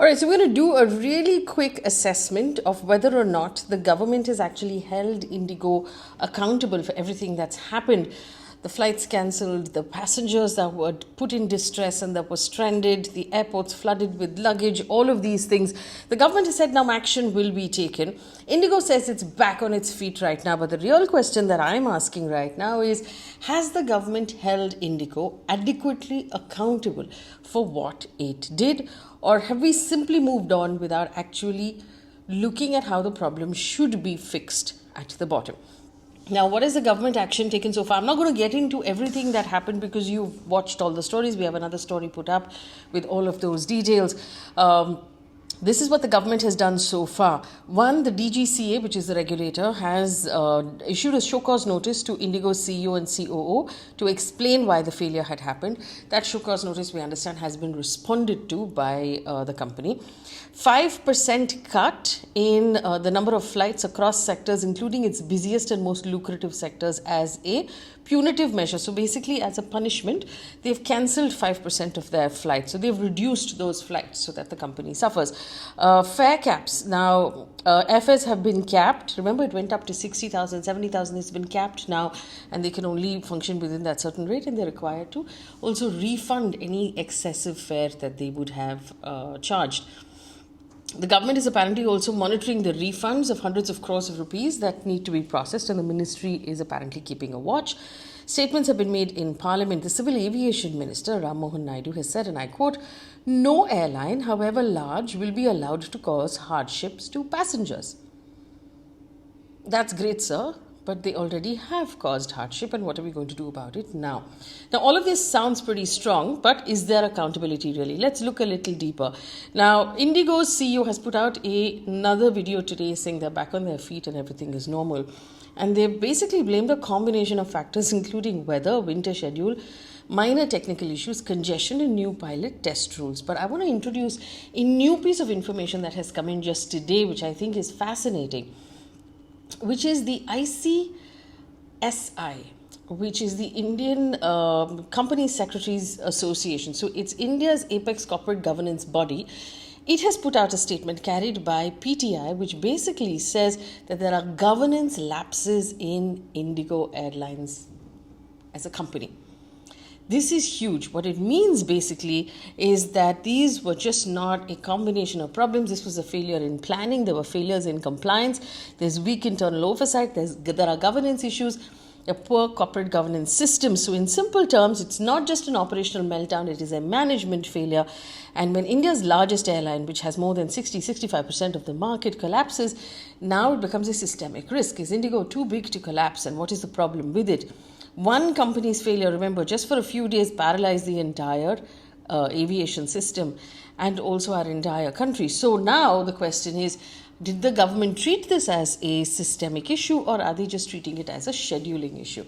All right, so we're going to do a really quick assessment of whether or not the government has actually held IndiGo accountable for everything that's happened. The flights cancelled, the passengers that were put in distress and that were stranded, the airports flooded with luggage, all of these things. The government has said now action will be taken. IndiGo says it's back on its feet right now, but the real question that I'm asking right now is, has the government held IndiGo adequately accountable for what it did? Or have we simply moved on without actually looking at how the problem should be fixed at the bottom? Now, what is the government action taken so far? I'm not going to get into everything that happened because you've watched all the stories. We have another story put up with all of those details. This is what the government has done so far. One, the DGCA, which is the regulator, has issued a show cause notice to IndiGo's CEO and COO to explain why the failure had happened. That show cause notice, we understand, has been responded to by the company. 5% cut in the number of flights across sectors, including its busiest and most lucrative sectors, as a punitive measure. So basically, as a punishment, they've cancelled 5% of their flights. So they've reduced those flights so that the company suffers. Fare caps. Now, airfares have been capped. Remember, it went up to 60,000, 70,000. It's been capped now, and they can only function within that certain rate, and they're required to also refund any excessive fare that they would have charged. The government is apparently also monitoring the refunds of hundreds of crores of rupees that need to be processed, and the ministry is apparently keeping a watch. Statements have been made in Parliament. The Civil Aviation Minister, Ram Mohan Naidu, has said, and I quote, "No airline, however large, will be allowed to cause hardships to passengers." That's great, sir. But they already have caused hardship, and what are we going to do about it now? Now, all of this sounds pretty strong, but is there accountability really? Let's look a little deeper. Now, IndiGo's CEO has put out another video today saying they're back on their feet and everything is normal. And they've basically blamed a combination of factors, including weather, winter schedule, minor technical issues, congestion, and new pilot test rules. But I want to introduce a new piece of information that has come in just today, which I think is fascinating, which is the ICSI, which is the Indian Company Secretaries Association. So it's India's apex corporate governance body. It has put out a statement carried by PTI, which basically says that there are governance lapses in IndiGo Airlines as a company. This is huge. What it means basically is that these were just not a combination of problems. This was a failure in planning. There were failures in compliance. There's weak internal oversight. There are governance issues, a poor corporate governance system. So in simple terms, it's not just an operational meltdown. It is a management failure. And when India's largest airline, which has more than 65% of the market, collapses, now it becomes a systemic risk. Is IndiGo too big to collapse? And what is the problem with it? One company's failure, remember, just for a few days paralyzed the entire aviation system and also our entire country. So now the question is, did the government treat this as a systemic issue, or are they just treating it as a scheduling issue?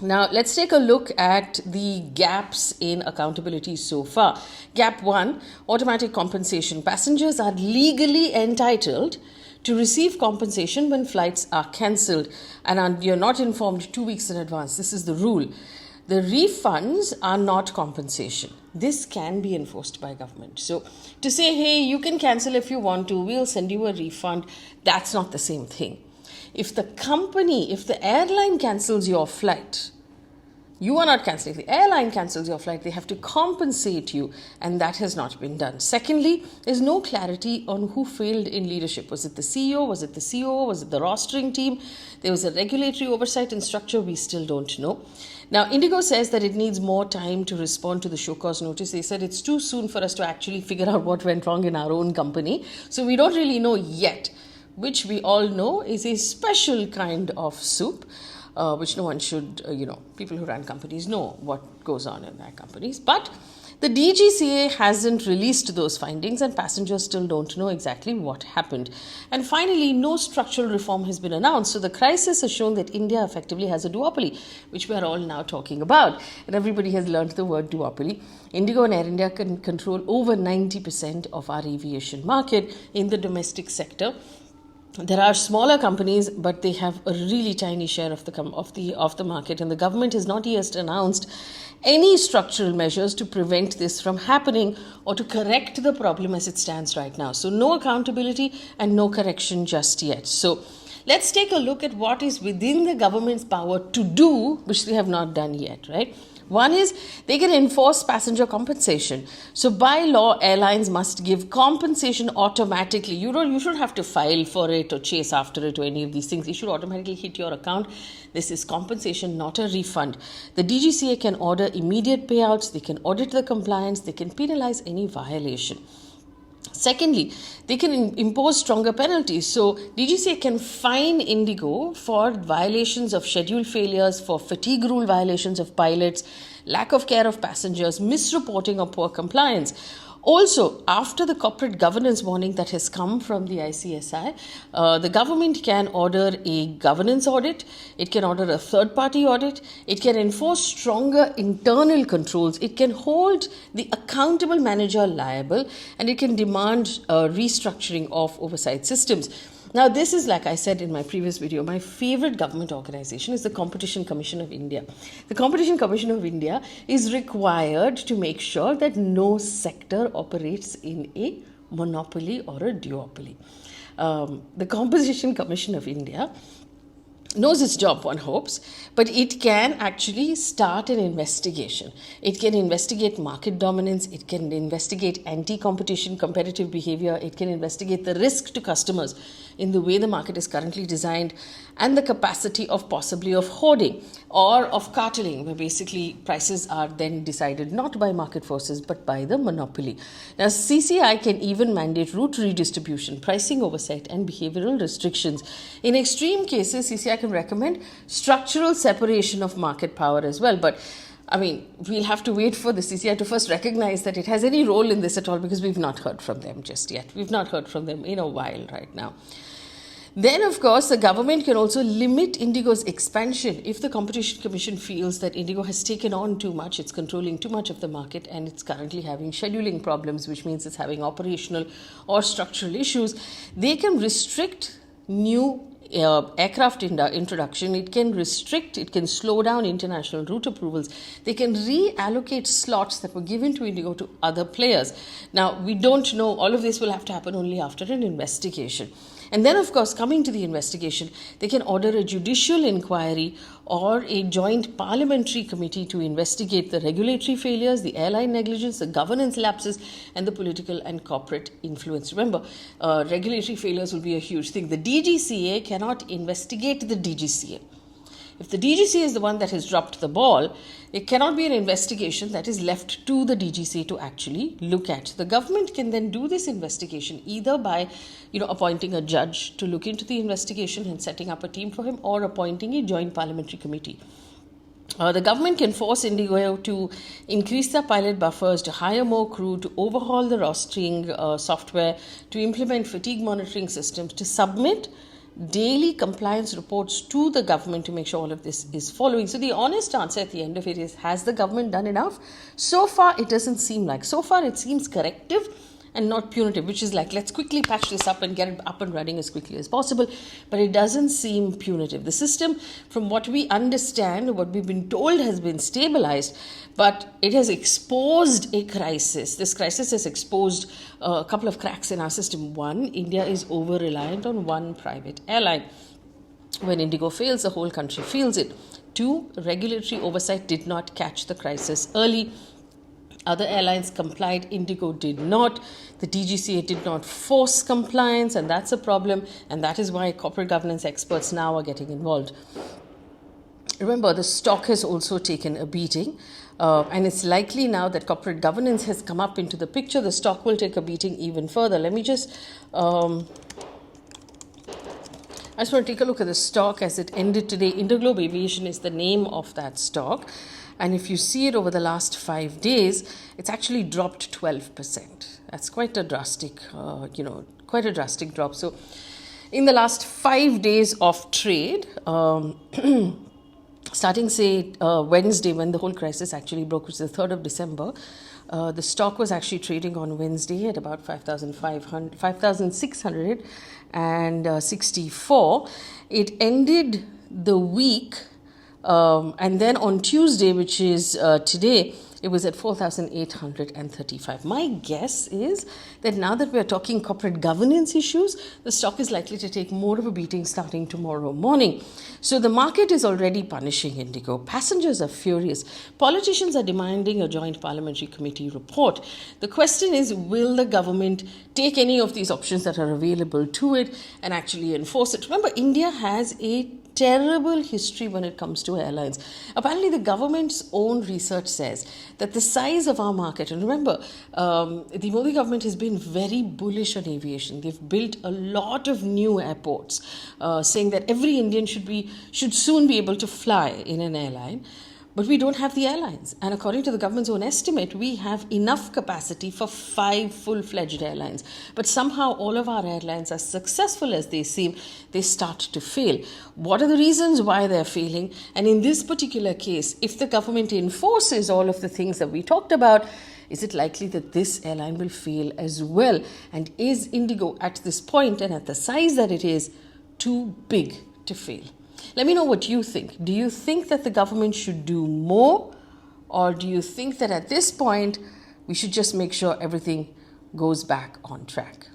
Now, let's take a look at the gaps in accountability so far. Gap 1, automatic compensation. Passengers are legally entitled to receive compensation when flights are cancelled and you're not informed 2 weeks in advance. This is the rule. The refunds are not compensation. This can be enforced by government. So to say, hey, you can cancel if you want to, we'll send you a refund, that's not the same thing. If the airline cancels your flight, you are not cancelling. If the airline cancels your flight, they have to compensate you, and that has not been done. Secondly, there's no clarity on who failed in leadership. Was it the CEO? Was it the COO? Was it the rostering team? There was a regulatory oversight and structure. We still don't know. Now, IndiGo says that it needs more time to respond to the show cause notice. They said it's too soon for us to actually figure out what went wrong in our own company. So we don't really know yet, which we all know is a special kind of soup. Which no one should, people who run companies know what goes on in their companies. But the DGCA hasn't released those findings, and passengers still don't know exactly what happened. And finally, no structural reform has been announced. So the crisis has shown that India effectively has a duopoly, which we are all now talking about. And everybody has learned the word duopoly. IndiGo and Air India can control over 90% of our aviation market in the domestic sector. There are smaller companies, but they have a really tiny share of the market, and the government has not yet announced any structural measures to prevent this from happening or to correct the problem as it stands right now. So no accountability and no correction just yet. So let's take a look at what is within the government's power to do, which they have not done yet, right? One is they can enforce passenger compensation. So by law, airlines must give compensation automatically. You should have to file for it or chase after it or any of these things. It should automatically hit your account. This is compensation, not a refund. The DGCA can order immediate payouts. They can audit the compliance. They can penalize any violation. Secondly, they can impose stronger penalties. So DGCA can fine IndiGo for violations of schedule failures, for fatigue rule violations of pilots, lack of care of passengers, misreporting or poor compliance. Also, after the corporate governance warning that has come from the ICSI, the government can order a governance audit, it can order a third-party audit, it can enforce stronger internal controls, it can hold the accountable manager liable, and it can demand restructuring of oversight systems. Now, this is, like I said in my previous video, my favorite government organization is the Competition Commission of India. The Competition Commission of India is required to make sure that no sector operates in a monopoly or a duopoly. The Competition Commission of India knows its job, one hopes, but it can actually start an investigation. It can investigate market dominance, it can investigate anti-competition competitive behavior, it can investigate the risk to customers in the way the market is currently designed, and the capacity of possibly of hoarding or of carteling, where basically prices are then decided not by market forces but by the monopoly. Now, CCI can even mandate route redistribution, pricing oversight, and behavioral restrictions. In extreme cases, CCI can recommend structural separation of market power as well. But I mean, we'll have to wait for the CCI to first recognize that it has any role in this at all, because we've not heard from them just yet. We've not heard from them in a while right now. Then, of course, the government can also limit IndiGo's expansion if the Competition Commission feels that IndiGo has taken on too much, it's controlling too much of the market, and it's currently having scheduling problems, which means it's having operational or structural issues. They can restrict new aircraft introduction. It can slow down international route approvals. They can reallocate slots that were given to IndiGo to other players. Now, we don't know. All of this will have to happen only after an investigation. And then, of course, coming to the investigation, they can order a judicial inquiry or a joint parliamentary committee to investigate the regulatory failures, the airline negligence, the governance lapses, and the political and corporate influence. Remember, regulatory failures will be a huge thing. The DGCA cannot investigate the DGCA. If the DGCA is the one that has dropped the ball, it cannot be an investigation that is left to the DGCA to actually look at. The government can then do this investigation either by, appointing a judge to look into the investigation and setting up a team for him, or appointing a joint parliamentary committee. The government can force IndiGo to increase their pilot buffers, to hire more crew, to overhaul the rostering software, to implement fatigue monitoring systems, to submit daily compliance reports to the government to make sure all of this is following. So the honest answer at the end of it is, has the government done enough? So far, it doesn't seem like. So far, it seems corrective and not punitive, which is like, let's quickly patch this up and get it up and running as quickly as possible. But it doesn't seem punitive. The system, from what we understand, what we've been told, has been stabilized, but it has exposed a crisis. This crisis has exposed a couple of cracks in our system. One, India is over-reliant on one private airline. When IndiGo fails, the whole country feels it. Two, regulatory oversight did not catch the crisis early. Other airlines complied, IndiGo did not. The DGCA did not force compliance, and that's a problem, and that is why corporate governance experts now are getting involved. Remember, the stock has also taken a beating, and it's likely now that corporate governance has come up into the picture, the stock will take a beating even further. Let me just I just want to take a look at the stock as it ended today. Interglobe Aviation is the name of that stock. And if you see it over the last 5 days, it's actually dropped 12%. That's quite a drastic, drop. So in the last 5 days of trade, starting, say, Wednesday, when the whole crisis actually broke, which is the 3rd of December, The stock was actually trading on Wednesday at about 5,664. It ended the week, and then on Tuesday, which is today, it was at 4,835. My guess is that now that we're talking corporate governance issues, the stock is likely to take more of a beating starting tomorrow morning. So the market is already punishing IndiGo. Passengers are furious. Politicians are demanding a joint parliamentary committee report. The question is, will the government take any of these options that are available to it and actually enforce it? Remember, India has a terrible history when it comes to airlines. Apparently, the government's own research says that the size of our market, and remember, the Modi government has been very bullish on aviation. They've built a lot of new airports, saying that every Indian should soon be able to fly in an airline. But we don't have the airlines. And according to the government's own estimate, we have enough capacity for 5 full-fledged airlines. But somehow all of our airlines, as successful as they seem, they start to fail. What are the reasons why they're failing? And in this particular case, if the government enforces all of the things that we talked about, is it likely that this airline will fail as well? And is IndiGo at this point and at the size that it is too big to fail? Let me know what you think. Do you think that the government should do more? Or do you think that at this point, we should just make sure everything goes back on track?